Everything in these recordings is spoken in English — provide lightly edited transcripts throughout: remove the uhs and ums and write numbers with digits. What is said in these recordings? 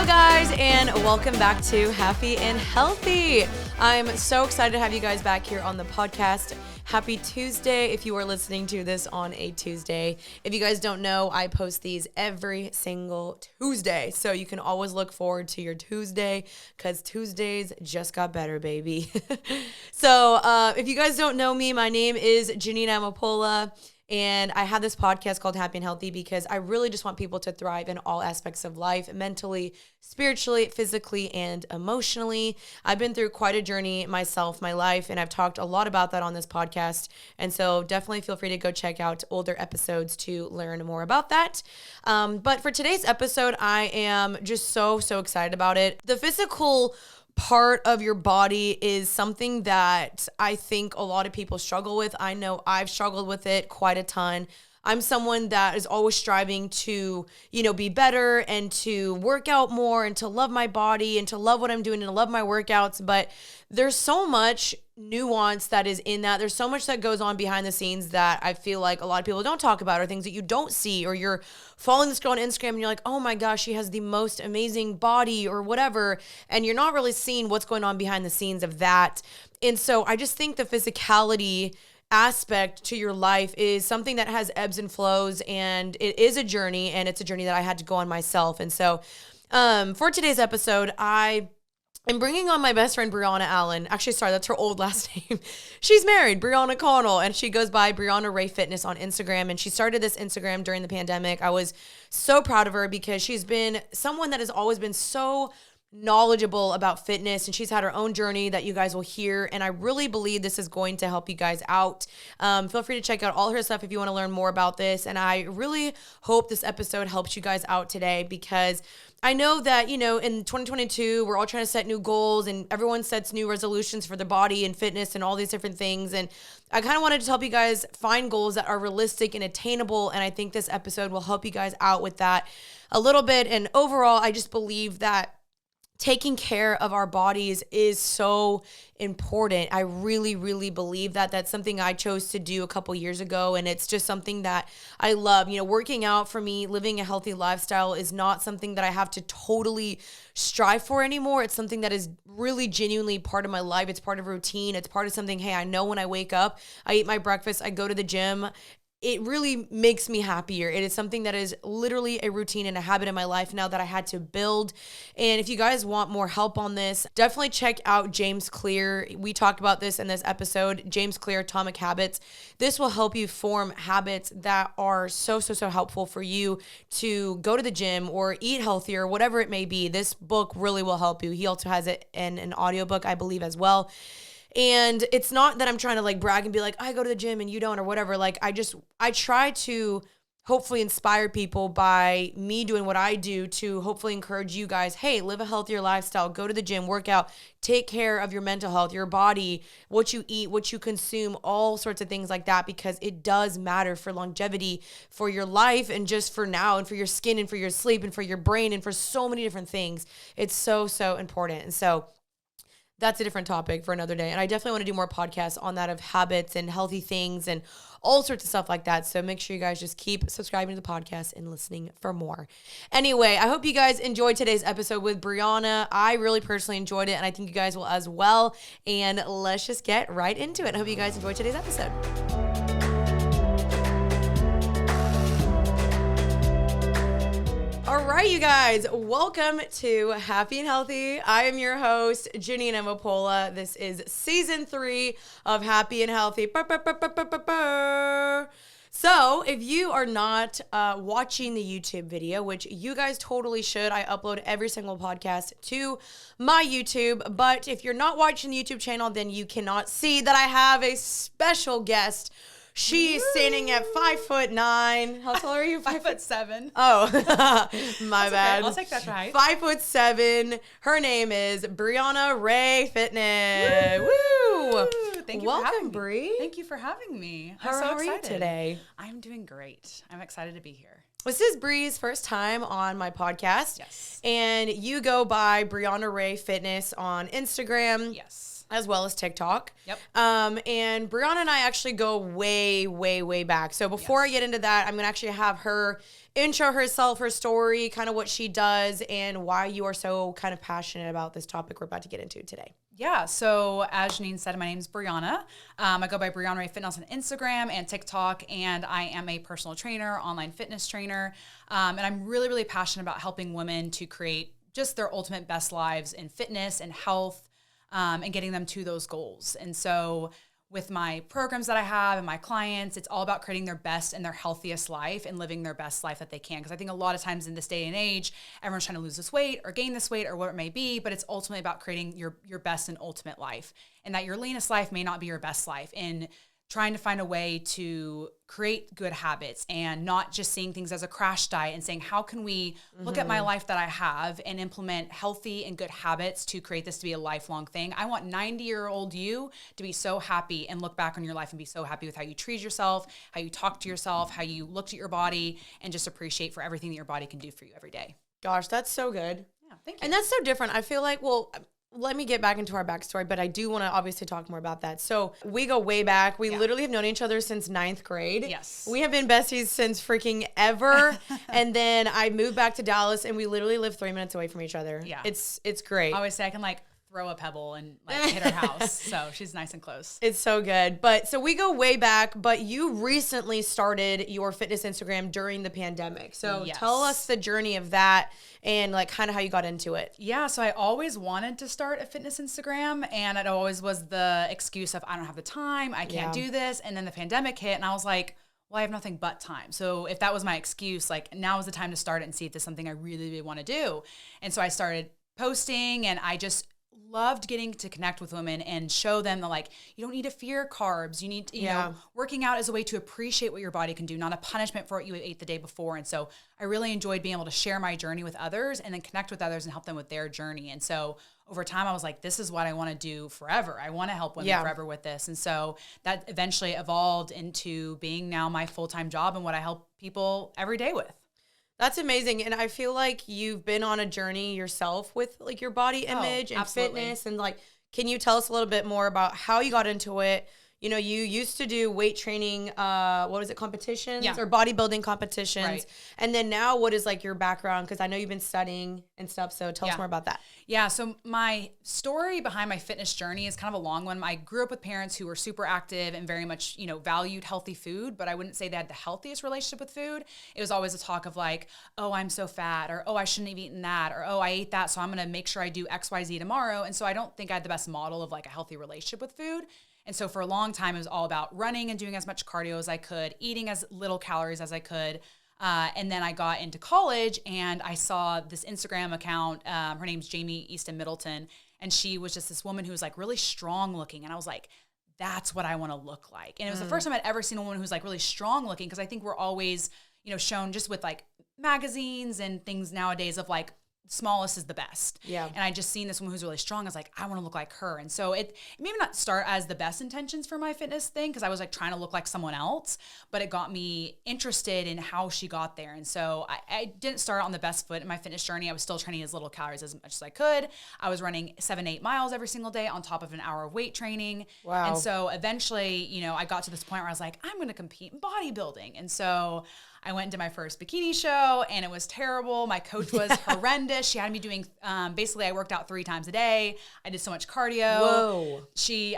Hello guys, and welcome back to Happy and Healthy. I'm so excited to have you guys back here on the podcast. Happy Tuesday if you are listening to this on a Tuesday. If you guys don't know, I post these every single Tuesday. So you can always look forward to your Tuesday because Tuesdays just got better, baby. So if you guys don't know me, my name is Janina Amapola. And I have this podcast called Happy and Healthy because I really just want people to thrive in all aspects of life, mentally, spiritually, physically, and emotionally. I've been through quite a journey myself, my life, and I've talked a lot about that on this podcast. And so definitely feel free to go check out older episodes to learn more about that. But for today's episode, I am just so excited about it. The physical part of your body is something that I think a lot of people struggle with. I know I've struggled with it quite a ton. I'm someone that is always striving to, be better and to work out more and to love my body and to love what I'm doing and to love my workouts. But there's so much nuance that is in that. There's so much that goes on behind the scenes that I feel like a lot of people don't talk about, or things that you don't see, or you're following this girl on Instagram and you're like, oh my gosh, she has the most amazing body or whatever. And you're not really seeing what's going on behind the scenes of that. And so I just think the physicality aspect to your life is something that has ebbs and flows, and it is a journey, and it's a journey that I had to go on myself. And so for today's episode, I'm bringing on my best friend, Brianna Allen. Actually, sorry, that's her old last name. She's married, Brianna Connell, and she goes by Brianna Rae Fitness on Instagram. And she started this Instagram during the pandemic. I was so proud of her because she's been someone that has always been so knowledgeable about fitness, and she's had her own journey that you guys will hear, and I really believe this is going to help you guys out. Feel free to check out all her stuff if you want to learn more about this, and I really hope this episode helps you guys out today, because I know that, in 2022, we're all trying to set new goals, and everyone sets new resolutions for their body and fitness and all these different things, and I kind of wanted to help you guys find goals that are realistic and attainable, and I think this episode will help you guys out with that a little bit. And overall, I just believe that taking care of our bodies is so important. I really believe that. That's something I chose to do a couple years ago, and it's just something that I love. Working out for me, living a healthy lifestyle is not something that I have to totally strive for anymore. It's something that is really genuinely part of my life. It's part of routine. It's part of something, hey, I know when I wake up, I eat my breakfast, I go to the gym. It really makes me happier. It is something that is literally a routine and a habit in my life now that I had to build. And if you guys want more help on this, definitely check out James Clear. We talked about this in this episode, James Clear, Atomic Habits. This will help you form habits that are so helpful for you to go to the gym or eat healthier, whatever it may be. This book really will help you. He also has it in an audiobook, I believe, as well. And it's not that I'm trying to brag and be like, I go to the gym and you don't or whatever. I try to hopefully inspire people by me doing what I do to hopefully encourage you guys, hey, live a healthier lifestyle, go to the gym, work out, take care of your mental health, your body, what you eat, what you consume, all sorts of things like that, because it does matter for longevity, for your life, and just for now, and for your skin, and for your sleep, and for your brain, and for so many different things. It's so important. And so that's a different topic for another day. And I definitely want to do more podcasts on that, of habits and healthy things and all sorts of stuff like that. So make sure you guys just keep subscribing to the podcast and listening for more. Anyway, I hope you guys enjoyed today's episode with Brianna. I really personally enjoyed it, and I think you guys will as well. And let's just get right into it. I hope you guys enjoyed today's episode. All right, you guys, welcome to Happy and Healthy. I am your host, Janina Amapola. This is season 3 of Happy and Healthy. So if you are not watching the YouTube video, which you guys totally should, I upload every single podcast to my YouTube. But if you're not watching the YouTube channel, then you cannot see that I have a special guest. She's standing at 5'9". How tall are you? 5'7". Oh, my bad. Okay. I'll take that right. 5'7". Her name is Brianna Rae Fitness. Woo! Thank you Welcome, for having me. Bree. Thank you for having me. How are you today? I'm doing great. I'm excited to be here. This is Bree's first time on my podcast. Yes. And you go by Brianna Rae Fitness on Instagram. Yes. As well as TikTok. Yep. And Brianna and I actually go way, way, way back. So before I get into that, I'm going to actually have her intro herself, her story, kind of what she does, and why you are so kind of passionate about this topic we're about to get into today. Yeah, so as Janine said, my name is Brianna. I go by Brianna Rae Fitness on Instagram and TikTok, and I am a personal trainer, online fitness trainer, and I'm really, really passionate about helping women to create just their ultimate best lives in fitness and health, and getting them to those goals. And so with my programs that I have and my clients, it's all about creating their best and their healthiest life and living their best life that they can. Because I think a lot of times in this day and age, everyone's trying to lose this weight or gain this weight or what it may be, but it's ultimately about creating your best and ultimate life. And that your leanest life may not be your best life. And trying to find a way to create good habits and not just seeing things as a crash diet and saying, how can we look at my life that I have and implement healthy and good habits to create this to be a lifelong thing? I want 90-year-old you to be so happy and look back on your life and be so happy with how you treat yourself, how you talk to yourself, how you looked at your body, and just appreciate for everything that your body can do for you every day. Gosh, that's so good. Yeah, thank you. And that's so different. I feel like, let me get back into our backstory, but I do want to obviously talk more about that. So we go way back. We literally have known each other since 9th grade. Yes. We have been besties since freaking ever. And then I moved back to Dallas and we literally live 3 minutes away from each other. Yeah. It's great. I always say I can throw a pebble and hit her house. So she's nice and close. It's so good. But so we go way back, but you recently started your fitness Instagram during the pandemic. So tell us the journey of that and kind of how you got into it. Yeah, so I always wanted to start a fitness Instagram, and it always was the excuse of I don't have the time, I can't do this. And then the pandemic hit and I was like, well, I have nothing but time. So if that was my excuse, now is the time to start it and see if there's something I really, really want to do. And so I started posting, and I just loved getting to connect with women and show them that you don't need to fear carbs. You need to, you know, working out is a way to appreciate what your body can do, not a punishment for what you ate the day before. And so I really enjoyed being able to share my journey with others and then connect with others and help them with their journey. And so over time, I was like, this is what I want to do forever. I want to help women forever with this. And so that eventually evolved into being now my full-time job and what I help people every day with. That's amazing. And I feel like you've been on a journey yourself with your body image and fitness. And can you tell us a little bit more about how you got into it? You know, you used to do weight training, competitions or bodybuilding competitions. Right. And then now what is your background? Because I know you've been studying and stuff. So tell us more about that. Yeah. So my story behind my fitness journey is kind of a long one. I grew up with parents who were super active and very much, valued healthy food, but I wouldn't say they had the healthiest relationship with food. It was always a talk of oh, I'm so fat, or, oh, I shouldn't have eaten that, or, oh, I ate that, so I'm going to make sure I do XYZ tomorrow. And so I don't think I had the best model of a healthy relationship with food. And so for a long time, it was all about running and doing as much cardio as I could, eating as little calories as I could. And then I got into college and I saw this Instagram account. Her name's Jamie Easton Middleton. And she was just this woman who was really strong looking. And I was like, that's what I want to look like. And it was the first time I'd ever seen a woman who was really strong looking. Because I think we're always, shown just with magazines and things nowadays of smallest is the best. Yeah. And I just seen this woman who's really strong. I was like, I want to look like her. And so it maybe not start as the best intentions for my fitness thing, because I was trying to look like someone else, but it got me interested in how she got there. And so I didn't start on the best foot in my fitness journey. I was still training as little calories as much as I could. I was running 7-8 miles every single day on top of an hour of weight training. Wow. And so eventually, I got to this point where I was like, I'm going to compete in bodybuilding. And so I went to my first bikini show and it was terrible. My coach was horrendous. She had me doing, basically I worked out 3 times a day. I did so much cardio. Whoa.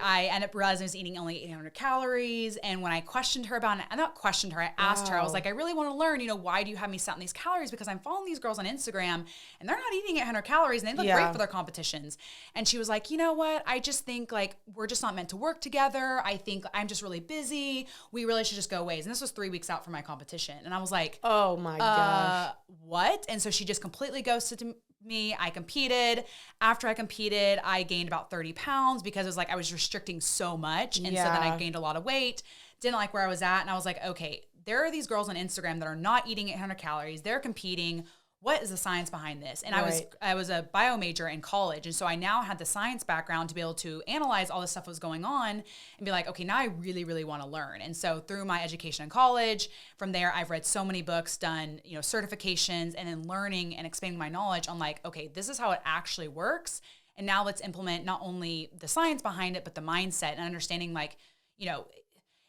I ended up realizing I was eating only 800 calories. And when I questioned her about it, I not questioned her, I asked her, I was like, I really want to learn, why do you have me set on these calories? Because I'm following these girls on Instagram and they're not eating 800 calories and they look great for their competitions. And she was like, you know what? I just think we're just not meant to work together. I think I'm just really busy. We really should just go ways. And this was 3 weeks out from my competition. And I was like, oh my gosh, what? And so she just completely ghosted me. I competed. After I competed, I gained about 30 pounds because it was I was restricting so much. And so then I gained a lot of weight, didn't like where I was at. And I was like, okay, there are these girls on Instagram that are not eating 800 calories. They're competing. What is the science behind this? And I was a bio major in college. And so I now had the science background to be able to analyze all this stuff that was going on and be like, okay, now I really, really want to learn. And so through my education in college, from there, I've read so many books, done, certifications, and then learning and expanding my knowledge on okay, this is how it actually works. And now let's implement not only the science behind it, but the mindset and understanding like, you know,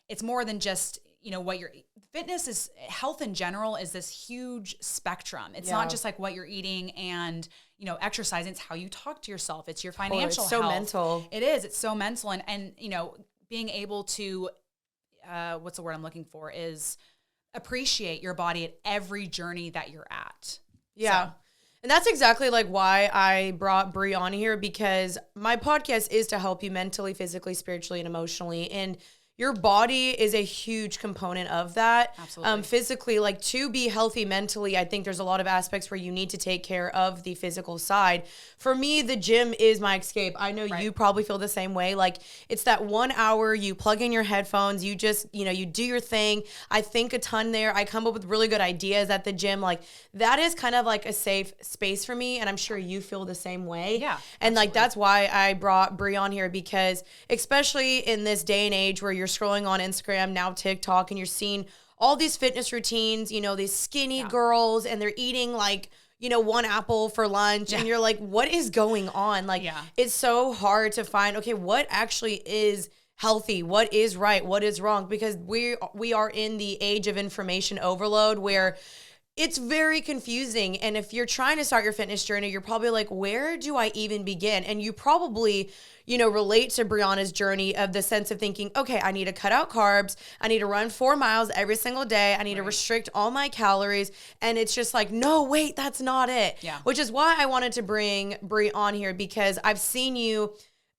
it's more than just, you know, what fitness is, health in general is this huge spectrum. It's not just like what you're eating and, you know, exercising. It's how you talk to yourself. It's your financial it's so health. mental. It is. It's so mental. And, you know, being able to, what's the word I'm looking for, is appreciate your body at every journey that you're at. Yeah. So. And that's exactly like why I brought Bri on here, because my podcast is to help you mentally, physically, spiritually, and emotionally. And your body is a huge component of that. Absolutely. Physically, like to be healthy mentally, I think there's a lot of aspects where you need to take care of the physical side. For me, the gym is my escape. I know you probably feel the same way. Like it's that 1 hour, you plug in your headphones, you just, you know, you do your thing. I think a ton there. I come up with really good ideas at the gym. Like that is kind of like a safe space for me. And I'm sure you feel the same way. Yeah. And like, that's why I brought Bri on here, because especially in this day and age where you're scrolling on Instagram, now TikTok, and you're seeing all these fitness routines, you know, these skinny girls, and they're eating like, you know, 1 apple for lunch. And you're like, what is going on? Like, it's so hard to find, okay, what actually is healthy? What is right? What is wrong? Because we are in the age of information overload where it's very confusing. And if you're trying to start your fitness journey, you're probably like, where do I even begin? And you probably, you know, relate to Brianna's journey of the sense of thinking, okay, I need to cut out carbs. I need to run 4 miles every single day. I need to restrict all my calories. And it's just like, no, wait, that's not it. Yeah. Which is why I wanted to bring Bri on here, because I've seen you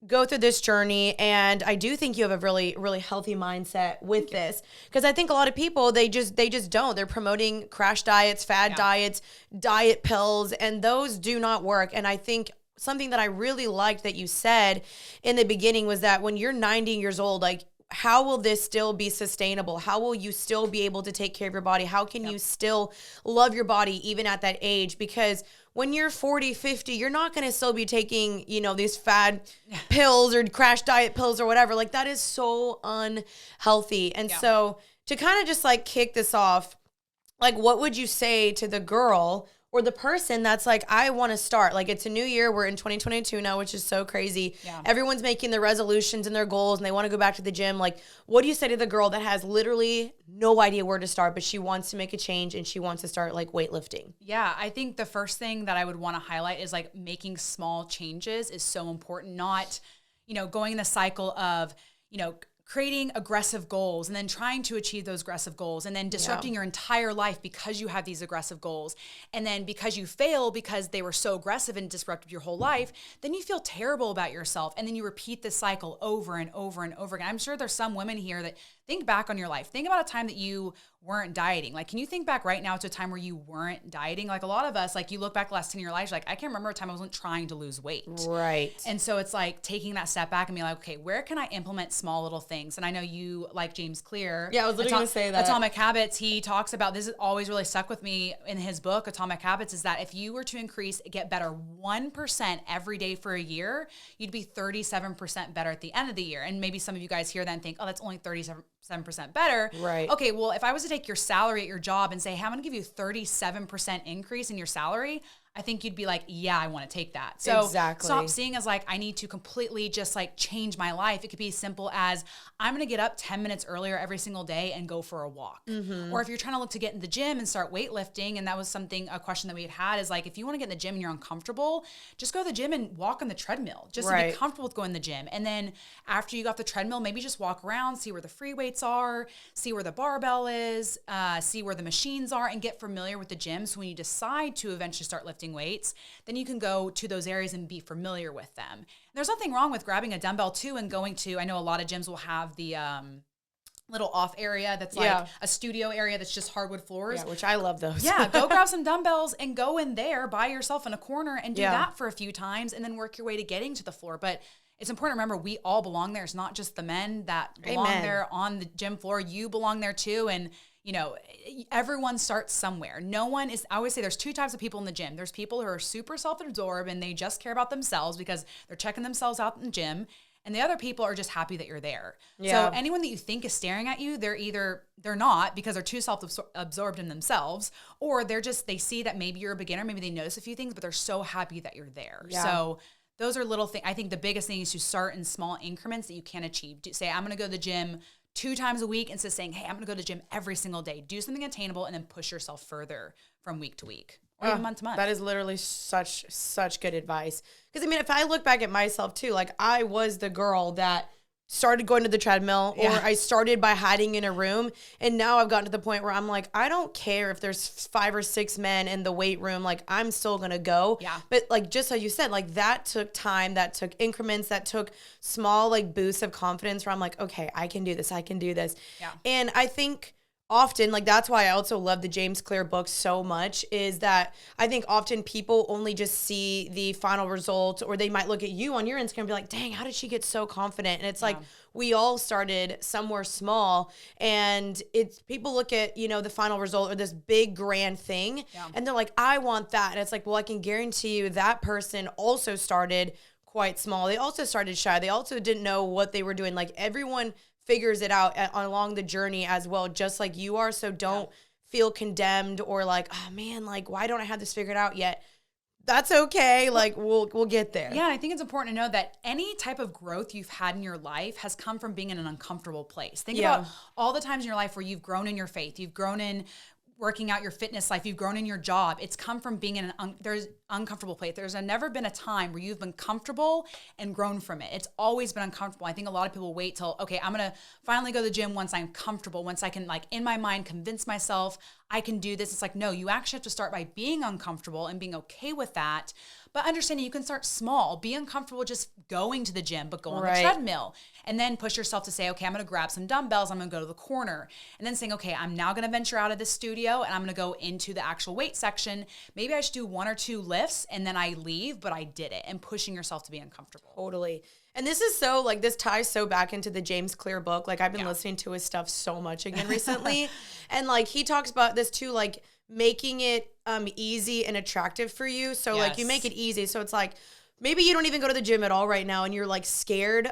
go through this journey, and I do think you have a really, really healthy mindset with this, because I think a lot of people, they just don't. They're promoting crash diets, fad diets, diet pills, and those do not work. And I think something that I really liked that you said in the beginning was that when you're 90 years old, like, how will this still be sustainable? How will you still be able to take care of your body? How can you still love your body even at that age? Because when you're 40, 50, you're not going to still be taking, you know, these fad pills or crash diet pills or whatever. Like, that is so unhealthy. And so to kind of just like kick this off, like, what would you say to the girl or the person that's like, I want to start? Like, it's a new year. We're in 2022 now, which is so crazy. Yeah. Everyone's making their resolutions and their goals, and they want to go back to the gym. Like, what do you say to the girl that has literally no idea where to start, but she wants to make a change and she wants to start like weightlifting? Yeah, I think the first thing that I would want to highlight is like making small changes is so important. Not, you know, going in the cycle of, you know, creating aggressive goals and then trying to achieve those aggressive goals and then disrupting your entire life because you have these aggressive goals. And then because you fail because they were so aggressive and disrupted your whole life, then you feel terrible about yourself. And then you repeat this cycle over and over and over again. I'm sure there's some women here that think back on your life. Think about a time that you weren't dieting. Like, can you think back right now to a time where you weren't dieting? Like, a lot of us, like, you look back the last 10 years of your life, like, I can't remember a time I wasn't trying to lose weight. Right. And so it's like taking that step back and being like, okay, where can I implement small little things? And I know you like James Clear. Yeah, I was literally going to say that. Atomic Habits, he talks about, this has always really stuck with me in his book, Atomic Habits, is that if you were to get better 1% every day for a year, you'd be 37% better at the end of the year. And maybe some of you guys hear that and think, oh, that's only 37% better. Right. Okay, well, if I was to take your salary at your job and say, hey, I'm going to give you 37% increase in your salary, I think you'd be like, yeah, I want to take that. So stop seeing as like, I need to completely just like change my life. It could be as simple as I'm going to get up 10 minutes earlier every single day and go for a walk. Mm-hmm. Or if you're trying to look to get in the gym and start weightlifting, and that was a question that we had is like, if you want to get in the gym and you're uncomfortable, just go to the gym and walk on the treadmill, just to be comfortable with going to the gym. And then after you got the treadmill, maybe just walk around, see where the free weights are, see where the barbell is, see where the machines are, and get familiar with the gym. So when you decide to eventually start lifting weights, then you can go to those areas and be familiar with them. And there's nothing wrong with grabbing a dumbbell too and going to, I know a lot of gyms will have the little off area that's like a studio area that's just hardwood floors. Yeah, which I love those. Yeah, go grab some dumbbells and go in there by yourself in a corner and do that for a few times and then work your way to getting to the floor. But it's important to remember we all belong there. It's not just the men that belong there on the gym floor. You belong there too. And you know, everyone starts somewhere. I always say there's two types of people in the gym. There's people who are super self-absorbed and they just care about themselves because they're checking themselves out in the gym. And the other people are just happy that you're there. Yeah. So anyone that you think is staring at you, they're not because they're too self-absorbed in themselves, or they see that maybe you're a beginner, maybe they notice a few things, but they're so happy that you're there. Yeah. So those are little things. I think the biggest thing is to start in small increments that you can achieve. Say, I'm going to go to the gym 2 times a week, instead of saying, hey, I'm going to go to the gym every single day. Do something attainable and then push yourself further from week to week or even month to month. That is literally such good advice. Because I mean, if I look back at myself too, like I was the girl that started going to the treadmill, or I started by hiding in a room, and now I've gotten to the point where I'm like, I don't care if there's 5 or 6 men in the weight room, like I'm still gonna go. But like just how you said, like that took time, that took increments, that took small like boosts of confidence where I'm like, okay, I can do this. And I think often, like that's why I also love the James Clear book so much, is that I think often people only just see the final result, or they might look at you on your Instagram and be like, dang, how did she get so confident? And it's like, we all started somewhere small, and it's people look at, you know, the final result or this big grand thing, and they're like, I want that. And it's like, well, I can guarantee you that person also started quite small. They also started shy. They also didn't know what they were doing. Like everyone figures it out along the journey as well, just like you are. So don't feel condemned or like, oh man, like why don't I have this figured out yet? That's okay. Like we'll get there. Yeah, I think it's important to know that any type of growth you've had in your life has come from being in an uncomfortable place. Think about all the times in your life where you've grown in your faith, you've grown in working out your fitness life, you've grown in your job. It's come from being in there's uncomfortable place. There's never been a time where you've been comfortable and grown from it. It's always been uncomfortable. I think a lot of people wait till, okay, I'm going to finally go to the gym once I'm comfortable, once I can like in my mind convince myself I can do this. It's like, no, you actually have to start by being uncomfortable and being okay with that. But understanding you can start small, be uncomfortable just going to the gym, but go on the treadmill, and then push yourself to say, okay, I'm going to grab some dumbbells. I'm going to go to the corner, and then saying, okay, I'm now going to venture out of this studio and I'm going to go into the actual weight section. Maybe I should do 1 or 2 lifts and then I leave, but I did it, and pushing yourself to be uncomfortable. Totally. And this is so like, this ties so back into the James Clear book. Like I've been listening to his stuff so much again recently. And like, he talks about this too, like making it easy and attractive for you. So like you make it easy. So it's like, maybe you don't even go to the gym at all right now and you're like scared.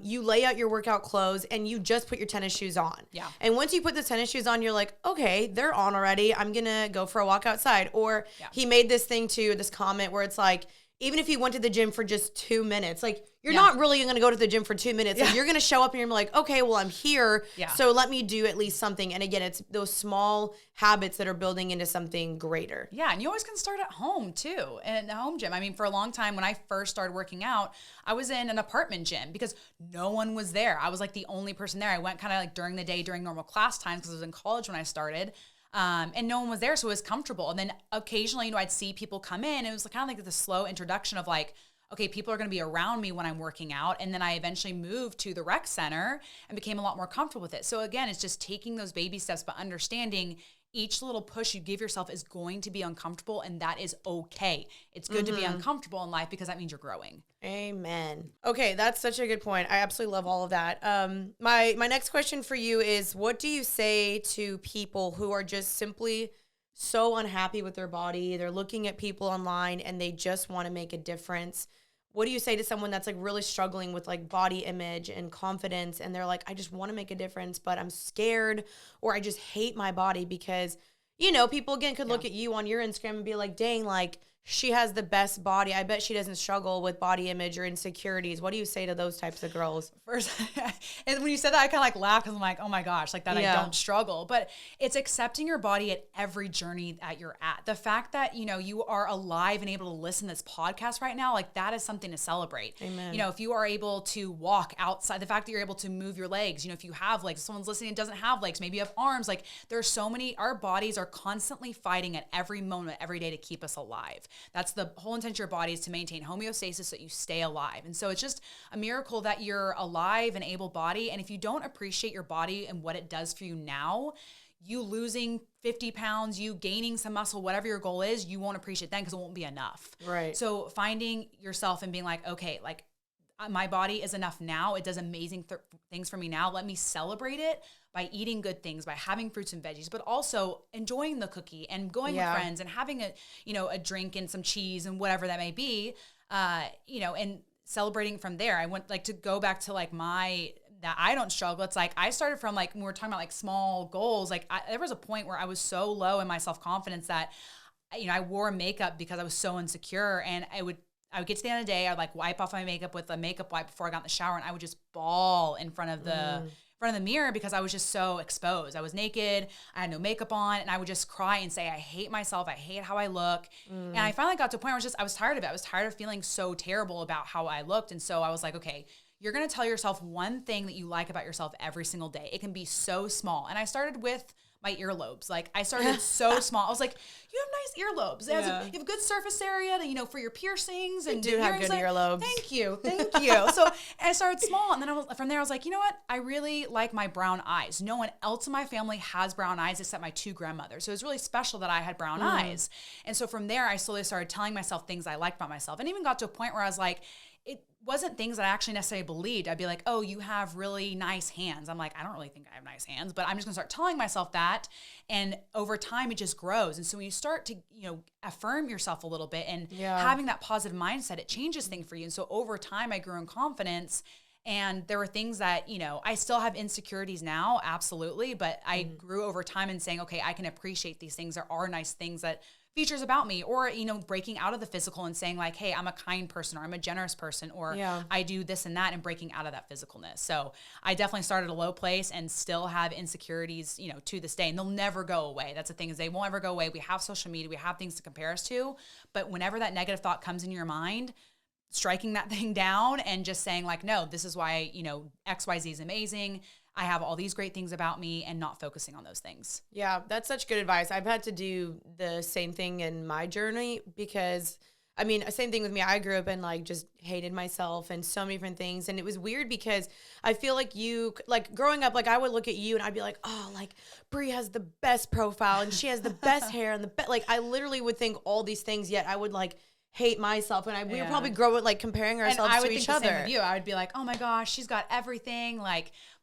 You lay out your workout clothes and you just put your tennis shoes on. And once you put the tennis shoes on, you're like, okay, they're on already. I'm going to go for a walk outside. Or he made this thing too, this comment where it's like, even if you went to the gym for just 2 minutes, like you're not really going to go to the gym for 2 minutes. Like you're going to show up and you're like, okay, well, I'm here. So let me do at least something. And again, it's those small habits that are building into something greater. Yeah. And you always can start at home too, in a home gym. I mean, for a long time when I first started working out, I was in an apartment gym because no one was there. I was like the only person there. I went kind of like during the day, during normal class times, because I was in college when I started. And no one was there, so it was comfortable. And then occasionally, you know, I'd see people come in. It was kind of like the slow introduction of like, okay, people are going to be around me when I'm working out. And then I eventually moved to the rec center and became a lot more comfortable with it. So again, it's just taking those baby steps, but understanding each little push you give yourself is going to be uncomfortable, and that is okay. It's good to be uncomfortable in life because that means you're growing. Amen. Okay, that's such a good point. I absolutely love all of that. My next question for you is, what do you say to people who are just simply so unhappy with their body? They're looking at people online and they just want to make a difference. What do you say to someone that's like really struggling with like body image and confidence, and they're like, I just want to make a difference, but I'm scared, or I just hate my body? Because, you know, people again could look at you on your Instagram and be like, dang, like she has the best body. I bet she doesn't struggle with body image or insecurities. What do you say to those types of girls? First, and when you said that, I kind of like laughed because I'm like, oh my gosh, like that I don't struggle. But it's accepting your body at every journey that you're at. The fact that, you know, you are alive and able to listen to this podcast right now, like that is something to celebrate. Amen. You know, if you are able to walk outside, the fact that you're able to move your legs, you know, if you have legs, if someone's listening and doesn't have legs, maybe you have arms, like there's so many, our bodies are constantly fighting at every moment, every day to keep us alive. That's the whole intention of your body, is to maintain homeostasis so that you stay alive. And so it's just a miracle that you're alive and able body. And if you don't appreciate your body and what it does for you now, you losing 50 pounds, you gaining some muscle, whatever your goal is, you won't appreciate that because it won't be enough. Right. So finding yourself and being like, okay, like my body is enough now. It does amazing things for me now. Let me celebrate it by eating good things, by having fruits and veggies, but also enjoying the cookie and going with friends and having a, you know, a drink and some cheese and whatever that may be, you know, and celebrating from there. I want like to go back to like that I don't struggle. It's like, I started from like, when we were talking about like small goals, like there was a point where I was so low in my self-confidence that, you know, I wore makeup because I was so insecure, and I would I would get to the end of the day, I'd like wipe off my makeup with a makeup wipe before I got in the shower, and I would just bawl in front of the mirror because I was just so exposed. I was naked, I had no makeup on, and I would just cry and say, I hate myself, I hate how I look. And I finally got to a point where I was tired of it. I was tired of feeling so terrible about how I looked. And so I was like, okay, you're going to tell yourself one thing that you like about yourself every single day. It can be so small. And I started with my earlobes. Like I started so small. I was like, you have nice earlobes. You have good surface area to, for your piercings and you do have good earlobes. Thank you. So I started small. And then from there, I was like, you know what? I really like my brown eyes. No one else in my family has brown eyes except my 2 grandmothers. So it was really special that I had brown eyes. And so from there, I slowly started telling myself things I liked about myself, and even got to a point where I was like, it wasn't things that I actually necessarily believed. I'd be like, oh, you have really nice hands. I'm like, I don't really think I have nice hands, but I'm just gonna start telling myself that. And over time, it just grows. And so when you start to, affirm yourself a little bit and having that positive mindset, it changes things for you. And so over time, I grew in confidence. And there were things that, I still have insecurities now, absolutely. But I grew over time in saying, okay, I can appreciate these things. There are nice things that features about me, or, breaking out of the physical and saying like, hey, I'm a kind person, or I'm a generous person, or I do this and that, and breaking out of that physicalness. So I definitely started a low place and still have insecurities, to this day, and they'll never go away. That's the thing, is they won't ever go away. We have social media, we have things to compare us to, but whenever that negative thought comes in your mind, striking that thing down and just saying like, no, this is why, XYZ is amazing. I have all these great things about me, and not focusing on those things. Yeah, that's such good advice. I've had to do the same thing in my journey because, same thing with me. I grew up and just hated myself and so many different things. And it was weird because I feel like growing up, I would look at you and I'd be like, oh, Brie has the best profile and she has the best hair and I literally would think all these things, yet I would hate myself, and we would probably grow it comparing ourselves to each other. And I would think the same with you. I would be like, oh my gosh, she's got everything,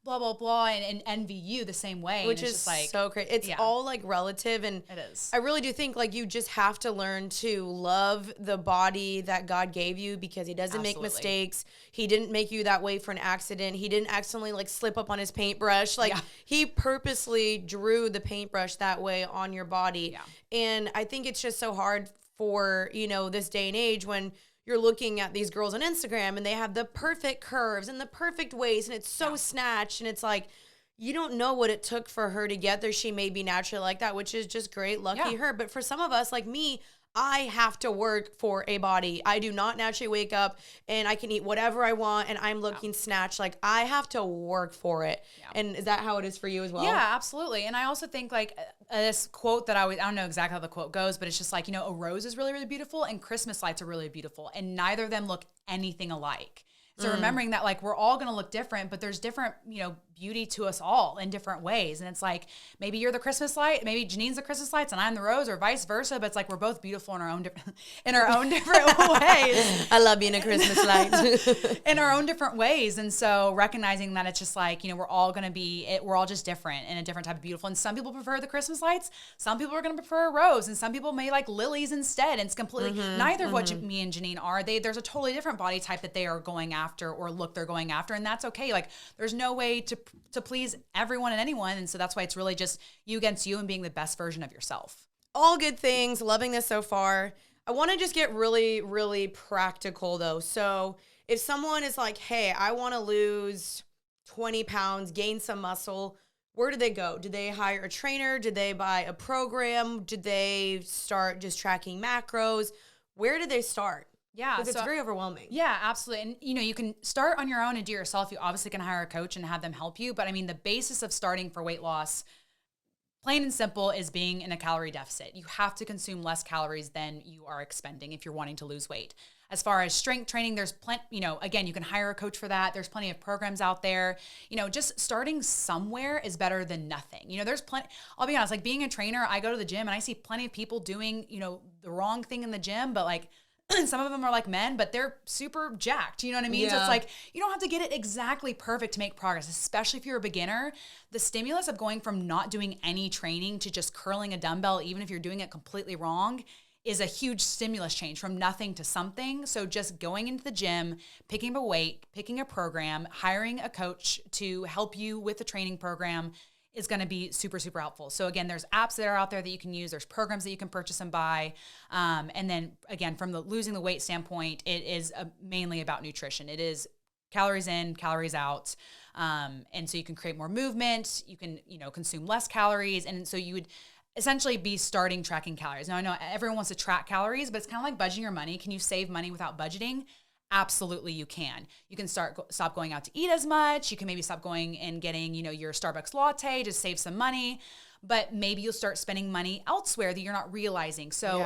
blah blah blah, and envy you the same way, which is just so crazy. It's all relative, and it is. I really do think you just have to learn to love the body that God gave you, because He doesn't make mistakes. He didn't make you that way for an accident. He didn't accidentally slip up on His paintbrush. He purposely drew the paintbrush that way on your body. And I think it's just so hard for, this day and age when you're looking at these girls on Instagram and they have the perfect curves and the perfect waist and it's so snatched, and it's you don't know what it took for her to get there. She may be naturally like that, which is just great. Lucky her. But for some of us like me, I have to work for a body. I do not naturally wake up and I can eat whatever I want and I'm looking snatched. I have to work for it. And is that how it is for you as well? Yeah, absolutely. And I also think this quote that I don't know exactly how the quote goes, but it's just a rose is really, really beautiful and Christmas lights are really beautiful, and neither of them look anything alike. So remembering that we're all going to look different, but there's different, beauty to us all in different ways. And it's maybe you're the Christmas light, maybe Janine's the Christmas lights and I'm the rose, or vice versa. But it's we're both beautiful in our own different ways. I love being a Christmas light in our own different ways. And so recognizing that it's just we're all going to we're all just different in a different type of beautiful. And some people prefer the Christmas lights. Some people are going to prefer a rose, and some people may like lilies instead. And it's completely neither of what me and Janine are. There's a totally different body type that they are going after, or look they're going after. And that's okay. There's no way to please everyone and anyone. And so that's why it's really just you against you and being the best version of yourself. All good things. Loving this so far. I want to just get really, really practical though. So if someone is hey, I want to lose 20 pounds, gain some muscle, where do they go? Do they hire a trainer? Do they buy a program? Do they start just tracking macros? Where do they start? Yeah. Because it's very overwhelming. Yeah, absolutely. And, you can start on your own and do it yourself. You obviously can hire a coach and have them help you. But the basis of starting for weight loss, plain and simple, is being in a calorie deficit. You have to consume less calories than you are expending if you're wanting to lose weight. As far as strength training, there's plenty, again, you can hire a coach for that. There's plenty of programs out there. Just starting somewhere is better than nothing. There's plenty, I'll be honest, being a trainer, I go to the gym and I see plenty of people doing, the wrong thing in the gym, but some of them are men, but they're super jacked. You know what I mean? Yeah. So it's you don't have to get it exactly perfect to make progress, especially if you're a beginner. The stimulus of going from not doing any training to just curling a dumbbell, even if you're doing it completely wrong, is a huge stimulus change from nothing to something. So just going into the gym, picking up a weight, picking a program, hiring a coach to help you with the training program is going to be super, super helpful. So again, there's apps that are out there that you can use. There's programs that you can purchase and buy. And then again, from the losing the weight standpoint, it is mainly about nutrition. It is calories in, calories out. And so you can create more movement. You can, consume less calories. And so you would essentially be starting tracking calories. Now I know everyone wants to track calories, but it's kind of like budgeting your money. Can you save money without budgeting? Absolutely, you can. You can stop going out to eat as much. You can maybe stop going and getting, your Starbucks latte to save some money. But maybe you'll start spending money elsewhere that you're not realizing. So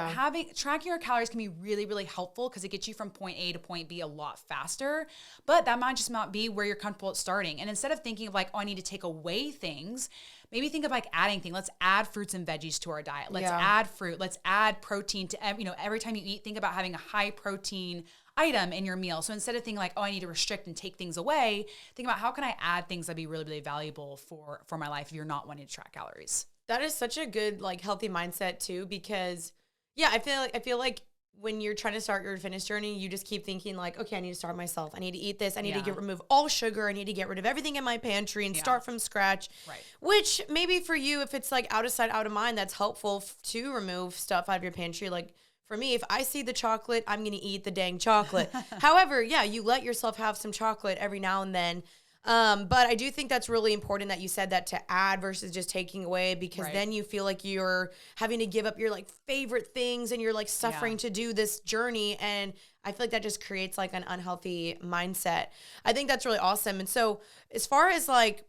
tracking your calories can be really, really helpful because it gets you from point A to point B a lot faster. But that might just not be where you're comfortable at starting. And instead of thinking of like, oh, I need to take away things, maybe think of like adding things. Let's add fruits and veggies to our diet. Let's add fruit. Let's add protein to, every time you eat, think about having a high protein item in your meal. So instead of thinking like, oh, I need to restrict and take things away, think about how can I add things that'd be really, really valuable for my life if you're not wanting to track calories. That is such a good, like, healthy mindset too, because I feel like when you're trying to start your fitness journey, you just keep thinking like, okay, I need to start myself. I need to eat this. I need to remove all sugar. I need to get rid of everything in my pantry and start from scratch. Right. Which maybe for you, if it's like out of sight, out of mind, that's helpful to remove stuff out of your pantry. Like for me, if I see the chocolate, I'm going to eat the dang chocolate. However, you let yourself have some chocolate every now and then. But I do think that's really important that you said that, to add versus just taking away, because then you feel like you're having to give up your like favorite things and you're like suffering to do this journey. And I feel like that just creates like an unhealthy mindset. I think that's really awesome. And so as far as like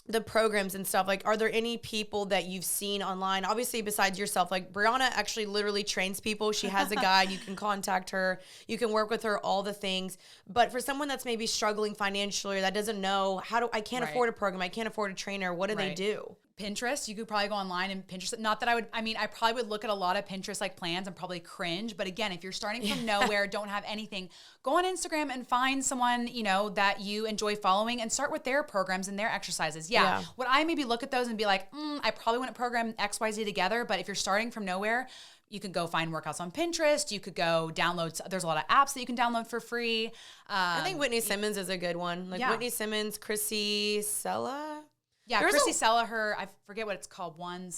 the programs and stuff, like, are there any people that you've seen online, obviously besides yourself? Like Brianna actually literally trains people. She has a guide. You can contact her, you can work with her, all the things. But for someone that's maybe struggling financially, that doesn't know I can't afford a program, I can't afford a trainer, what do they do? Pinterest, you could probably go online and Pinterest. Not that I probably would look at a lot of Pinterest like plans and probably cringe. But again, if you're starting from nowhere, don't have anything, go on Instagram and find someone, that you enjoy following and start with their programs and their exercises. Would I maybe look at those and be like, I probably wouldn't program XYZ together. But if you're starting from nowhere, you can go find workouts on Pinterest. You could go download. There's a lot of apps that you can download for free. I think Whitney Simmons is a good one. Like Whitney Simmons, Chrissy Sella. Yeah, Chrissy Sella, I forget what it's called. I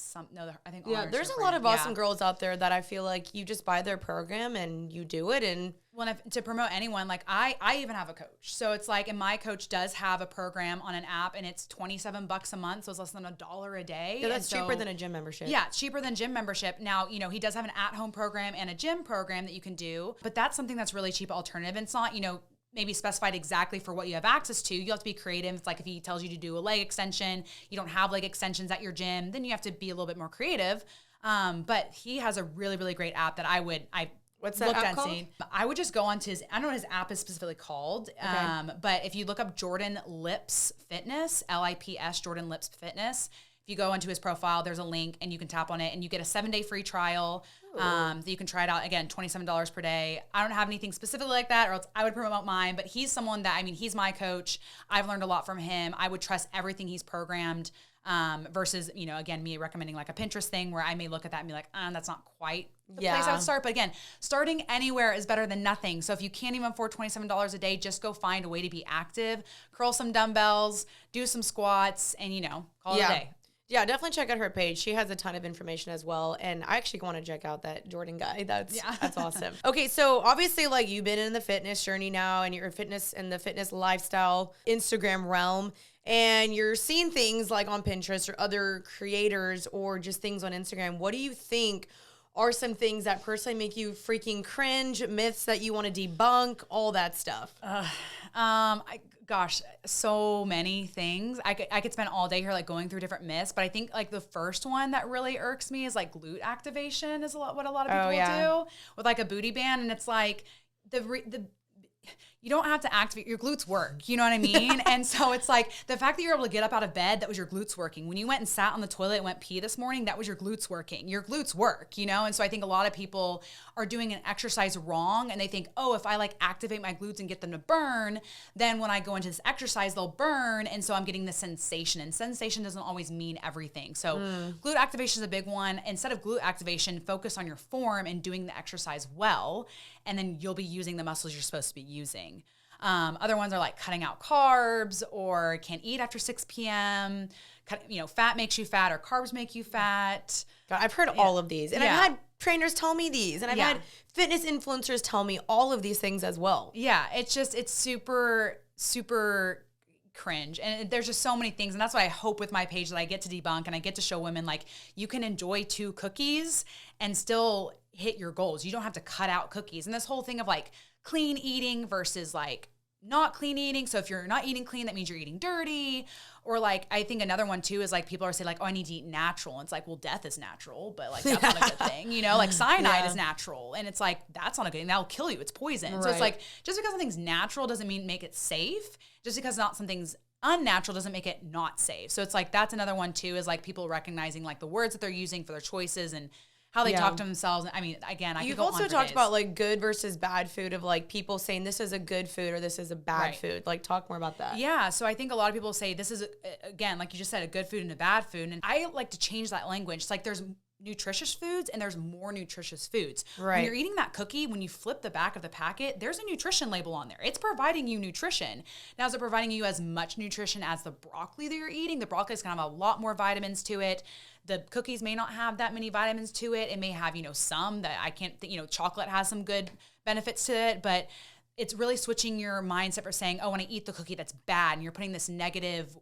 think. Yeah, there's a lot of awesome girls out there that I feel like you just buy their program and you do it. And to promote anyone, like I even have a coach. So it's like, and my coach does have a program on an app, and it's $27 a month. So it's less than $1 a day. Yeah, that's cheaper than a gym membership. Yeah, it's cheaper than gym membership. Now, he does have an at-home program and a gym program that you can do, but that's something that's really cheap alternative. And it's not, maybe specified exactly for what you have access to. You have to be creative. It's like if he tells you to do a leg extension, you don't have leg extensions at your gym, then you have to be a little bit more creative. But he has a really, really great app that What's that app called? I would just go onto his, I don't know what his app is specifically called, but if you look up Jordan Lips Fitness, LIPS, Jordan Lips Fitness, if you go into his profile, there's a link and you can tap on it and you get a 7-day free trial. That you can try it out. Again, $27 per day. I don't have anything specifically like that, or else I would promote mine, but he's someone that, he's my coach. I've learned a lot from him. I would trust everything he's programmed, versus, again, me recommending like a Pinterest thing where I may look at that and be like, that's not quite the place I would start. But again, starting anywhere is better than nothing. So if you can't even afford $27 a day, just go find a way to be active, curl some dumbbells, do some squats, and, call it a day. Yeah, definitely check out her page. She has a ton of information as well. And I actually want to check out that Jordan guy. That's awesome. Okay, so obviously, like, you've been in the fitness journey now, and you're fitness in the fitness lifestyle Instagram realm, and you're seeing things like on Pinterest or other creators or just things on Instagram. What do you think are some things that personally make you freaking cringe, myths that you want to debunk, all that stuff? Gosh, so many things. I could spend all day here like going through different myths, but I think like the first one that really irks me is like glute activation is what a lot of people do with like a booty band, and it's like you don't have to activate, your glutes work, you know what I mean? And so it's like the fact that you're able to get up out of bed, that was your glutes working. When you went and sat on the toilet and went pee this morning, that was your glutes working. Your glutes work, And so I think a lot of people are doing an exercise wrong, and they think, oh, if I like activate my glutes and get them to burn, then when I go into this exercise, they'll burn. And so I'm getting the sensation, and sensation doesn't always mean everything. So glute activation is a big one. Instead of glute activation, focus on your form and doing the exercise well, and then you'll be using the muscles you're supposed to be using. Other ones are like cutting out carbs or can't eat after 6 p.m. Fat makes you fat or carbs make you fat. God, I've heard all of these. And I've had trainers tell me these. And I've had fitness influencers tell me all of these things as well. Yeah, it's super, super cringe. And there's just so many things. And that's why I hope with my page that I get to debunk and I get to show women like you can enjoy 2 cookies and still hit your goals. You don't have to cut out cookies. And this whole thing of like clean eating versus like not clean eating. So if you're not eating clean, that means you're eating dirty. Or like, I think another one too is like people are saying like, oh, I need to eat natural. And it's like, well, death is natural, but like that's not a good thing. You know, like cyanide is natural. And it's like, that's not a good thing. That'll kill you. It's poison. Right. So it's like, just because something's natural doesn't mean make it safe. Just because something's unnatural doesn't make it not safe. So it's like, that's another one too, is like people recognizing like the words that they're using for their choices and how they talk to themselves. I mean, again, You've also talked about like good versus bad food, of like people saying this is a good food or this is a bad food. Like talk more about that. Yeah. So I think a lot of people say this is, again, like you just said, a good food and a bad food. And I like to change that language. It's like there's nutritious foods and there's more nutritious foods. Right. When you're eating that cookie, when you flip the back of the packet, there's a nutrition label on there. It's providing you nutrition. Now, is it providing you as much nutrition as the broccoli that you're eating? The broccoli is going to have a lot more vitamins to it. The cookies may not have that many vitamins to it. It may have, some that I can't think, chocolate has some good benefits to it, but it's really switching your mindset for saying, oh, when I eat the cookie, that's bad. And you're putting this negative,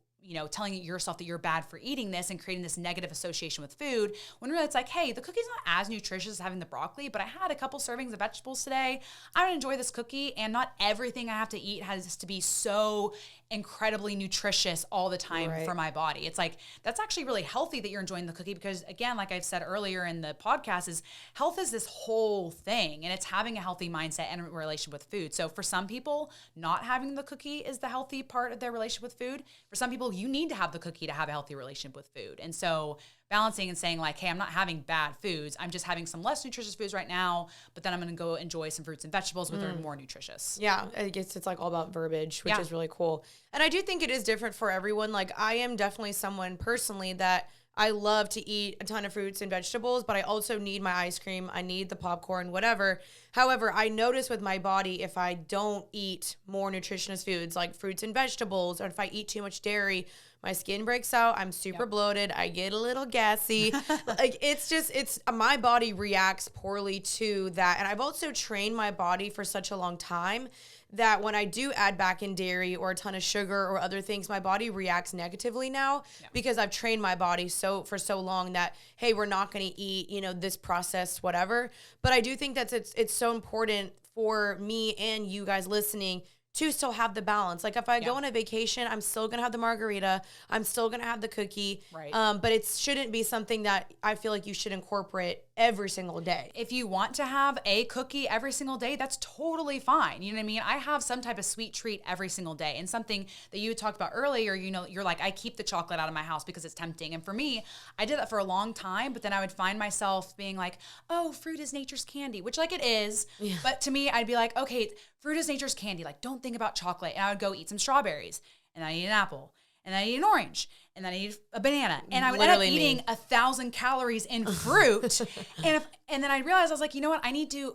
telling yourself that you're bad for eating this and creating this negative association with food, when really it's like, hey, the cookie's not as nutritious as having the broccoli, but I had a couple servings of vegetables today. I would enjoy this cookie, and not everything I have to eat has to be so incredibly nutritious all the time for my body. It's like, that's actually really healthy that you're enjoying the cookie, because again, like I've said earlier in the podcast, is health is this whole thing, and it's having a healthy mindset and a relationship with food. So for some people, not having the cookie is the healthy part of their relationship with food. For some people, you need to have the cookie to have a healthy relationship with food. And so balancing and saying like, hey, I'm not having bad foods. I'm just having some less nutritious foods right now, but then I'm going to go enjoy some fruits and vegetables which are more nutritious. Yeah. I guess it's like all about verbiage, which is really cool. And I do think it is different for everyone. Like I am definitely someone personally that I love to eat a ton of fruits and vegetables, but I also need my ice cream. I need the popcorn, whatever. However, I notice with my body, if I don't eat more nutritious foods like fruits and vegetables, or if I eat too much dairy, my skin breaks out. I'm super bloated. I get a little gassy. Like it's my body reacts poorly to that. And I've also trained my body for such a long time that when I do add back in dairy or a ton of sugar or other things, my body reacts negatively now because I've trained my body for so long that, hey, we're not going to eat, this processed whatever. But I do think that it's so important for me and you guys listening to still have the balance. Like if I go on a vacation, I'm still going to have the margarita. I'm still going to have the cookie. Right. But it shouldn't be something that I feel like you should incorporate every single day. If you want to have a cookie every single day, that's totally fine. You know what I mean? I have some type of sweet treat every single day. And something that you talked about earlier, you're like, I keep the chocolate out of my house because it's tempting. And for me, I did that for a long time, but then I would find myself being like, oh, fruit is nature's candy, which like it is. Yeah. But to me, I'd be like, okay, fruit is nature's candy. Like, don't think about chocolate. And I would go eat some strawberries, and I eat an apple, and I eat an orange, and then I eat a banana, and I would end up eating 1,000 calories in fruit. And then I realized, I was like, you know what?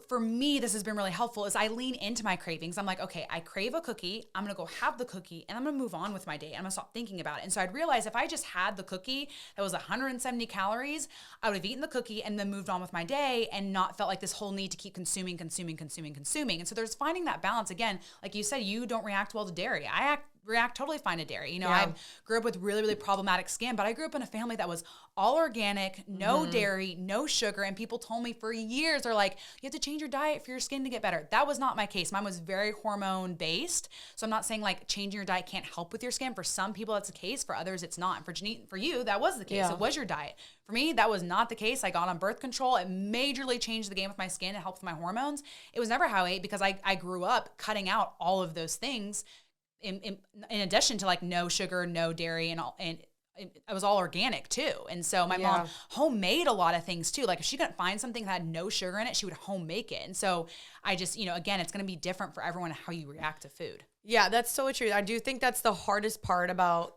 For me, this has been really helpful, is I lean into my cravings. I'm like, okay, I crave a cookie. I'm going to go have the cookie, and I'm going to move on with my day. I'm going to stop thinking about it. And so I'd realize if I just had the cookie that was 170 calories, I would have eaten the cookie and then moved on with my day and not felt like this whole need to keep consuming. And so there's finding that balance. Again, like you said, you don't react well to dairy. I react totally fine to dairy. I grew up with really, really problematic skin, but I grew up in a family that was all organic, no dairy, no sugar. And people told me for years, they're like, you have to change your diet for your skin to get better. That was not my case. Mine was very hormone based. So I'm not saying like changing your diet can't help with your skin. For some people, that's the case. For others, it's not. And for you, that was the case. Yeah. It was your diet. For me, that was not the case. I got on birth control. It majorly changed the game with my skin. It helped with my hormones. It was never how I ate, because I grew up cutting out all of those things in addition to like no sugar, no dairy, and it was all organic too. And so my mom homemade a lot of things too. Like if she couldn't find something that had no sugar in it, she would home make it. And so I just, again, it's going to be different for everyone how you react to food. Yeah, that's so true. I do think that's the hardest part about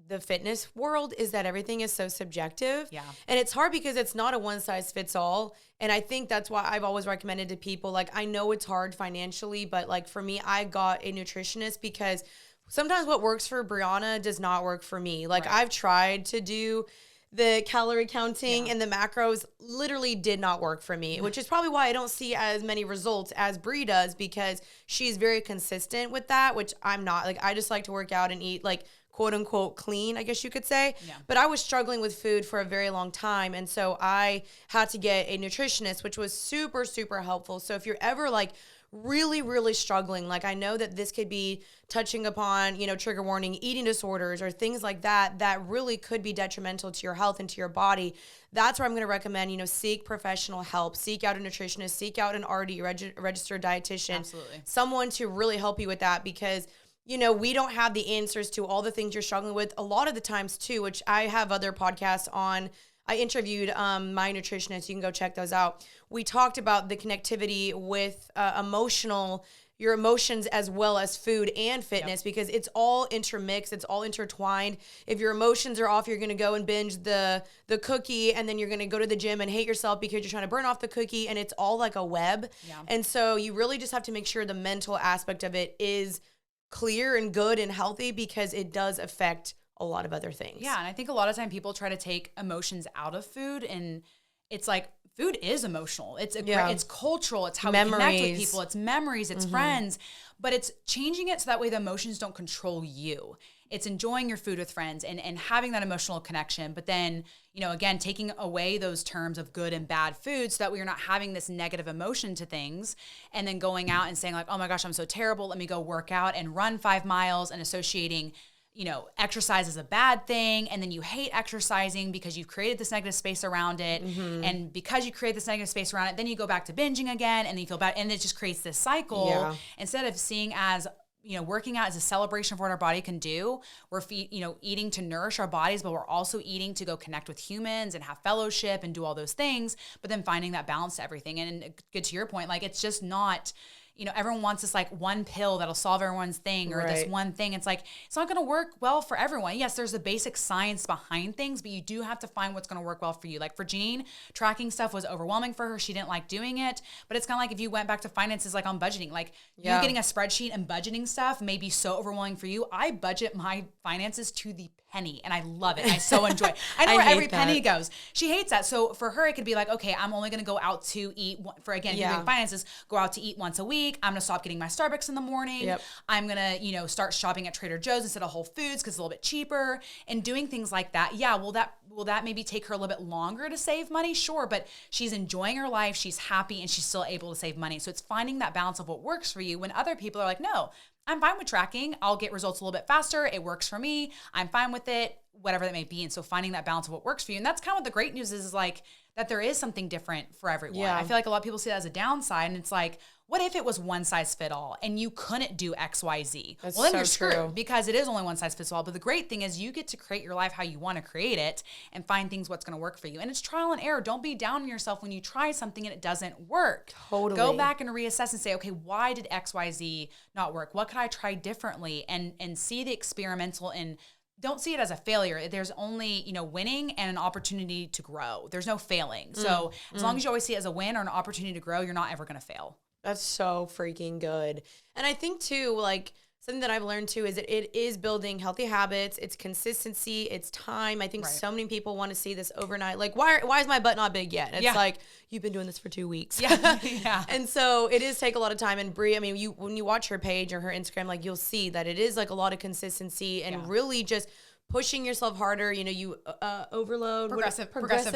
the fitness world is that everything is so subjective. Yeah. And it's hard because it's not a one size fits all. And I think that's why I've always recommended to people, like, I know it's hard financially, but like for me, I got a nutritionist because sometimes what works for Brianna does not work for me. Like I've tried to do the calorie counting and the macros, literally did not work for me, which is probably why I don't see as many results as Bri does, because she's very consistent with that, which I'm not. Like I just like to work out and eat like quote unquote clean, I guess you could say. Yeah. But I was struggling with food for a very long time. And so I had to get a nutritionist, which was super, super helpful. So if you're ever like really, really struggling, like I know that this could be touching upon, you know, trigger warning, eating disorders or things like that, that really could be detrimental to your health and to your body. That's where I'm going to recommend, you know, seek professional help, seek out a nutritionist, seek out an RD, registered dietitian, absolutely, someone to really help you with that, because you know, we don't have the answers to all the things you're struggling with a lot of the times too, which I have other podcasts on. I interviewed my nutritionist. You can go check those out. We talked about the connectivity with your emotions as well as food and fitness, because it's all intermixed. It's all intertwined. If your emotions are off, you're going to go and binge the cookie, and then you're going to go to the gym and hate yourself because you're trying to burn off the cookie, and it's all like a web. Yeah. And so you really just have to make sure the mental aspect of it is clear and good and healthy, because it does affect a lot of other things. Yeah, and I think a lot of time people try to take emotions out of food, and it's like food is emotional. It's it's cultural. It's how we connect with people. It's memories. It's friends. But it's changing it so that way the emotions don't control you. It's enjoying your food with friends and having that emotional connection. But then, you know, again, taking away those terms of good and bad food so that we're not having this negative emotion to things, and then going out and saying like, oh my gosh, I'm so terrible. Let me go work out and run 5 miles, and associating, you know, exercise is a bad thing. And then you hate exercising because you've created this negative space around it. And because you create this negative space around it, then you go back to binging again, and then you feel bad. And it just creates this cycle instead of seeing as, you know, working out as a celebration for what our body can do. We're eating to nourish our bodies, but we're also eating to go connect with humans and have fellowship and do all those things, but then finding that balance to everything. And good to your point, like, it's just not, you know, everyone wants this like one pill that'll solve everyone's thing, or this one thing. It's like, it's not going to work well for everyone. Yes, there's the basic science behind things, but you do have to find what's going to work well for you. Like for Jean, tracking stuff was overwhelming for her. She didn't like doing it, but it's kind of like if you went back to finances, like on budgeting, like you getting a spreadsheet and budgeting stuff may be so overwhelming for you. I budget my finances to the penny, and I love it. I so enjoy it. I know where every penny goes. She hates that. So for her, it could be like, okay, I'm only going to go out to eat for, again, doing finances, go out to eat once a week. I'm going to stop getting my Starbucks in the morning. I'm going to, you know, start shopping at Trader Joe's instead of Whole Foods because it's a little bit cheaper, and doing things like that. Yeah. Will that maybe take her a little bit longer to save money? Sure. But she's enjoying her life. She's happy, and she's still able to save money. So it's finding that balance of what works for you, when other people are like, no, I'm fine with tracking. I'll get results a little bit faster. It works for me. I'm fine with it, whatever that may be. And so finding that balance of what works for you. And that's kind of what the great news is like that there is something different for everyone. Yeah. I feel like a lot of people see that as a downside, and it's like, what if it was one size fit all and you couldn't do X, Y, Z? Well, then you're screwed, because it is only one size fits all. But the great thing is you get to create your life how you want to create it and find what's going to work for you. And it's trial and error. Don't be down on yourself when you try something and it doesn't work. Totally. Go back and reassess and say, okay, why did X, Y, Z not work? What could I try differently? And see the experimental, and don't see it as a failure. There's only, you know, winning and an opportunity to grow. There's no failing. So as long as you always see it as a win or an opportunity to grow, you're not ever going to fail. That's so freaking good. And I think too, like, something that I've learned too is that it is building healthy habits. It's consistency. It's time. I think so many people want to see this overnight. Like, why is my butt not big yet? It's like, you've been doing this for 2 weeks. Yeah. And so it is take a lot of time. And Bri, I mean, when you watch her page or her Instagram, like, you'll see that it is like a lot of consistency and really just pushing yourself harder, you know, you overload, progressive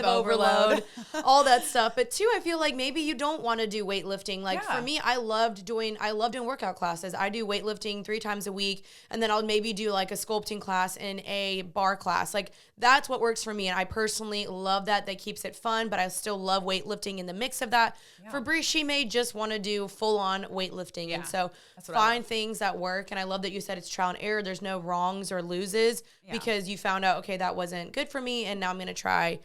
overload, all that stuff. But too, I feel like maybe you don't want to do weightlifting. Like for me, I loved doing workout classes. I do weightlifting 3 times a week, and then I'll maybe do like a sculpting class and a bar class. Like that's what works for me. And I personally love that. That keeps it fun, but I still love weightlifting in the mix of that. Yeah. For Bri, she may just want to do full on weightlifting. And so find things that work. And I love that you said it's trial and error. There's no wrongs or loses because you found out, okay, that wasn't good for me, and now I'm going to try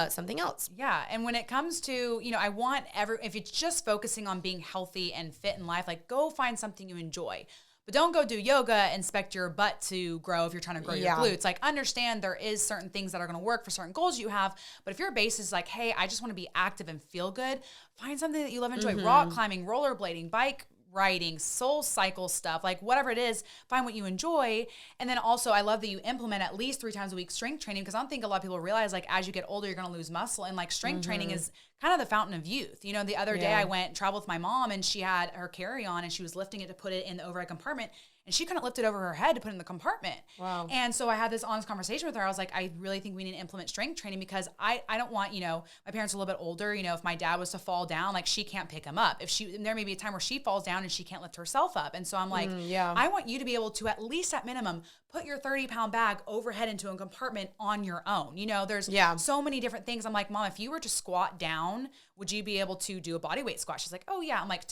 something else. Yeah. And when it comes to, you know, I want if it's just focusing on being healthy and fit in life, like go find something you enjoy. But don't go do yoga, expect your butt to grow if you're trying to grow your glutes. Like, understand there is certain things that are going to work for certain goals you have. But if your base is like, hey, I just want to be active and feel good, find something that you love and enjoy. Rock climbing, rollerblading, bike riding, soul cycle stuff, like whatever it is, find what you enjoy. And then also, I love that you implement at least 3 times a week strength training, because I don't think a lot of people realize, like, as you get older, you're going to lose muscle, and like strength training is kind of the fountain of youth. You know, the other day I went travel with my mom, and she had her carry-on and she was lifting it to put it in the overhead compartment, and she couldn't lift it over her head to put it in the compartment. Wow. And so I had this honest conversation with her. I was like, I really think we need to implement strength training, because I don't want, you know, my parents are a little bit older. You know, if my dad was to fall down, like, she can't pick him up. There may be a time where she falls down and she can't lift herself up. And so I'm like, I want you to be able to, at least at minimum, put your 30-pound bag overhead into a compartment on your own. You know, there's so many different things. I'm like, Mom, if you were to squat down, would you be able to do a body weight squat? She's like, oh yeah. I'm like,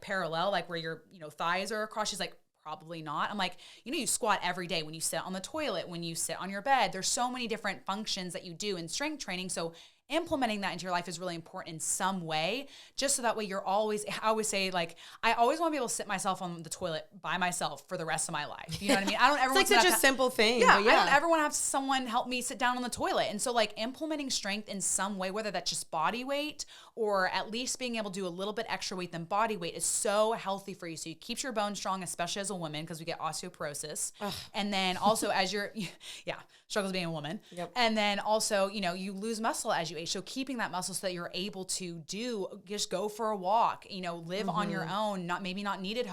parallel, like where your, you know, thighs are across. She's like, probably not. I'm like, you know, you squat every day when you sit on the toilet, when you sit on your bed. There's so many different functions that you do in strength training. So implementing that into your life is really important in some way, just so that way you're always, I always say, like, I always want to be able to sit myself on the toilet by myself for the rest of my life. You know what I mean? I don't ever it's like such a simple thing. I don't ever want to have someone help me sit down on the toilet. And so, like, implementing strength in some way, whether that's just body weight or at least being able to do a little bit extra weight than body weight, is so healthy for you. So you keep your bones strong, especially as a woman, because we get osteoporosis. Ugh. And then also as you're, struggles being a woman. Yep. And then also, you know, you lose muscle as you age. So keeping that muscle so that you're able to just go for a walk, you know, live on your own, maybe not needed,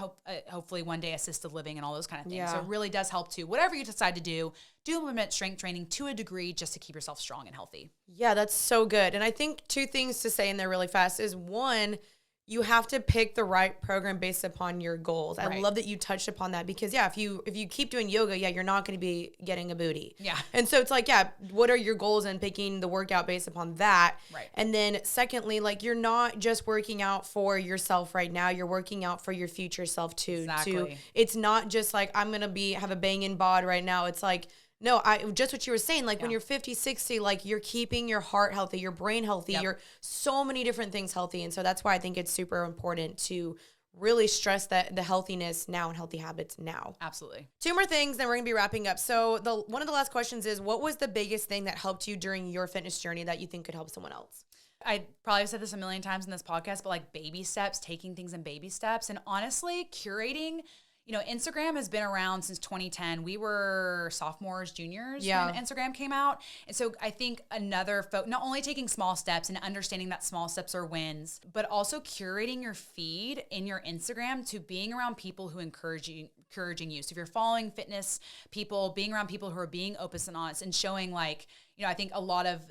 hopefully one day assisted living and all those kind of things. Yeah. So it really does help too. Whatever you decide to do implement strength training to a degree, just to keep yourself strong and healthy. Yeah, that's so good. And I think 2 things to say in there really fast is, 1, you have to pick the right program based upon your goals. I love that you touched upon that, because if you keep doing yoga, you're not going to be getting a booty. Yeah. And so it's like, what are your goals, and picking the workout based upon that. Right. And then secondly, like, you're not just working out for yourself right now, you're working out for your future self too. Exactly. It's not just like, I'm going to have a banging bod right now. It's like, no, just what you were saying, like when you're 50, 60, like, you're keeping your heart healthy, your brain healthy, you're so many different things healthy. And so that's why I think it's super important to really stress that the healthiness now and healthy habits now. Absolutely. 2 more things, then we're going to be wrapping up. So one of the last questions is, what was the biggest thing that helped you during your fitness journey that you think could help someone else? I probably said this a million times in this podcast, but like, baby steps, taking things in baby steps, and honestly curating. You know, Instagram has been around since 2010. We were sophomores, juniors when Instagram came out. And so I think not only taking small steps and understanding that small steps are wins, but also curating your feed in your Instagram to being around people who encouraging you. So if you're following fitness people, being around people who are being open and honest and showing, like, you know, I think a lot of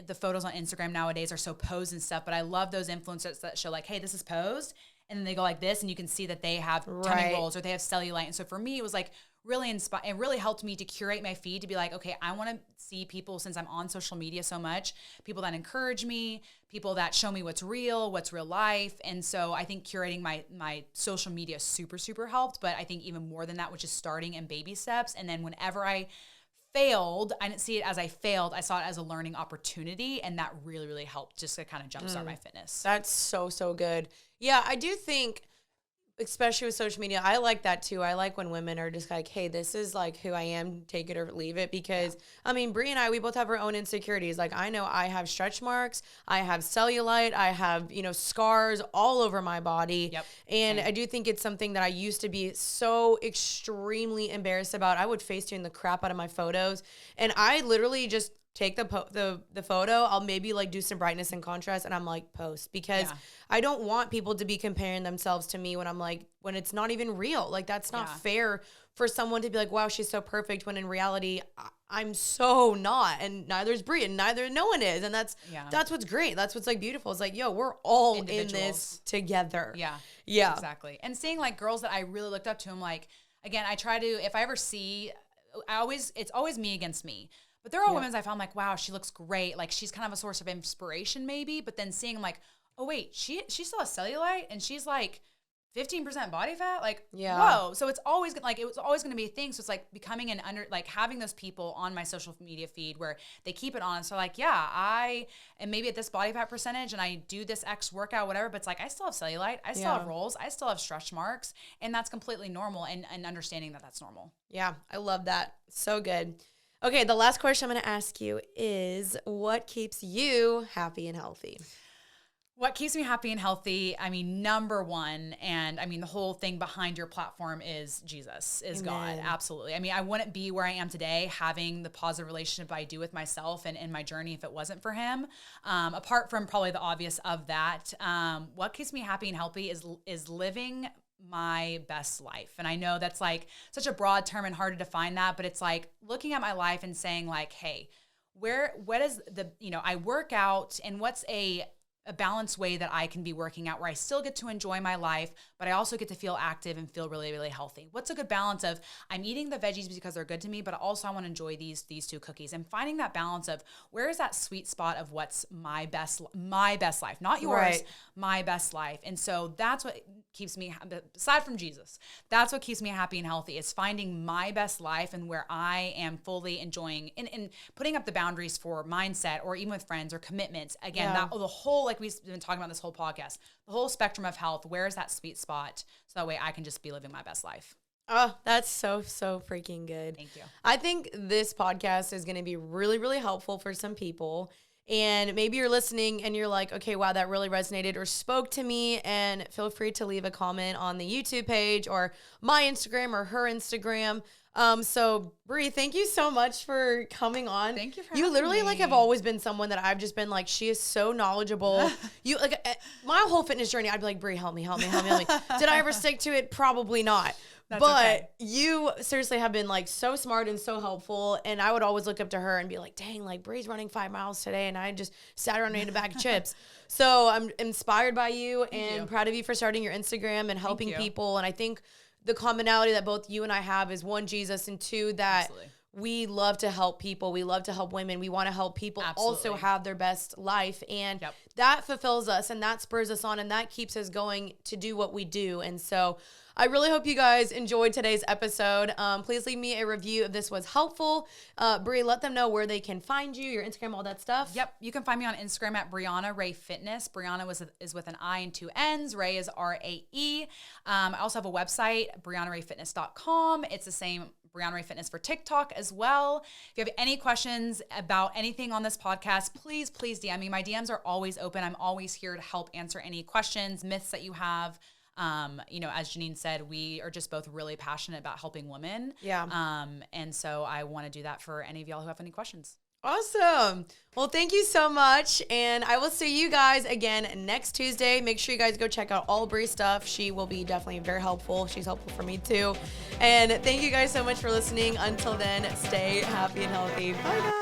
the photos on Instagram nowadays are so posed and stuff, but I love those influencers that show, like, hey, this is posed. And then they go like this, and you can see that they have tummy rolls or they have cellulite. And so for me, it was like really inspired. It really helped me to curate my feed to be like, okay, I want to see people, since I'm on social media so much, people that encourage me, people that show me what's real life. And so I think curating my social media super, super helped. But I think even more than that, which is starting in baby steps. And then whenever I failed, I didn't see it as I failed. I saw it as a learning opportunity. And that really, really helped just to kind of jumpstart my fitness. That's so, so good. Yeah, I do think, especially with social media, I like that too. I like when women are just like, hey, this is like who I am, take it or leave it. Because, I mean, Brie and I, we both have our own insecurities. Like, I know I have stretch marks, I have cellulite, I have, you know, scars all over my body. Yep. And I do think it's something that I used to be so extremely embarrassed about. I would Facetune the crap out of my photos. And I literally just take the photo, I'll maybe like do some brightness and contrast, and I'm like, post, because I don't want people to be comparing themselves to me when it's not even real. Like, that's not fair for someone to be like, wow, she's so perfect, when in reality I'm so not, and neither is Brie, and no one is. And that's what's great. That's what's like beautiful. It's like, yo, we're all in this together. Yeah, exactly. And seeing like girls that I really looked up to, I'm like, again, I try to, if I ever see, it's always me against me. But there are women I found like, wow, she looks great. Like, she's kind of a source of inspiration maybe. But then seeing, I'm like, oh, wait, she still has cellulite, and she's like 15% body fat, like, yeah. whoa. So it's always like, it was always going to be a thing. So it's like becoming like having those people on my social media feed where they keep it on. So like, yeah, I am maybe at this body fat percentage and I do this X workout, whatever, but it's like, I still have cellulite. I still have rolls. I still have stretch marks, and that's completely normal, and understanding that that's normal. Yeah. I love that. So good. Okay. The last question I'm going to ask you is, what keeps you happy and healthy? What keeps me happy and healthy? I mean, number one, and I mean, the whole thing behind your platform is Jesus, is Amen. God. Absolutely. I mean, I wouldn't be where I am today having the positive relationship I do with myself and in my journey if it wasn't for him. Apart from probably the obvious of that, what keeps me happy and healthy is living my best life. And I know that's like such a broad term and hard to define that, but it's like looking at my life and saying like, hey, what is I work out, and what's a balanced way that I can be working out where I still get to enjoy my life, but I also get to feel active and feel really, really healthy. What's a good balance of I'm eating the veggies because they're good to me, but also I want to enjoy these 2 cookies, and finding that balance of where is that sweet spot of what's my best life, not yours, right. My best life. And so that's what keeps me, aside from Jesus, that's what keeps me happy and healthy, is finding my best life and where I am fully enjoying and putting up the boundaries for mindset or even with friends or commitments. Again, the whole, like we've been talking about this whole podcast, the whole spectrum of health, where is that sweet spot? So that way I can just be living my best life. Oh, that's so freaking good. Thank you. I think this podcast is going to be really, really helpful for some people. And maybe you're listening and you're like, okay, wow, that really resonated or spoke to me. And feel free to leave a comment on the YouTube page or my Instagram or her Instagram. So Bri, thank you so much for coming on. Thank you for You having literally me. like have always been someone that I've just been like, she is so knowledgeable. You like my whole fitness journey, I'd be like, Bri, help me. Did I ever stick to it? Probably not. But okay. You seriously have been like so smart and so helpful. And I would always look up to her and be like, dang, like Bri's running 5 miles today. And I just sat around and ate a bag of chips. So I'm inspired by you and proud of you for starting your Instagram and helping people. And I think the commonality that both you and I have is 1, Jesus, and 2, that we love to help people. We love to help women. We want to help people also have their best life. And that fulfills us, and that spurs us on, and that keeps us going to do what we do. And so I really hope you guys enjoyed today's episode. Please leave me a review if this was helpful. Bri, let them know where they can find you, your Instagram, all that stuff. Yep. You can find me on Instagram at Brianna Rae Fitness. Brianna is with an I and 2 N's. Rae is R-A-E. I also have a website, BriannaRaeFitness.com. It's the same, Brianna Rae Fitness, for TikTok as well. If you have any questions about anything on this podcast, please DM me. My DMs are always open. I'm always here to help answer any questions, myths that you have. As Janine said, we are just both really passionate about helping women. Yeah. And so I want to do that for any of y'all who have any questions. Awesome. Well, thank you so much. And I will see you guys again next Tuesday. Make sure you guys go check out all Bri's stuff. She will be definitely very helpful. She's helpful for me too. And thank you guys so much for listening. Until then, stay happy and healthy. Bye, guys.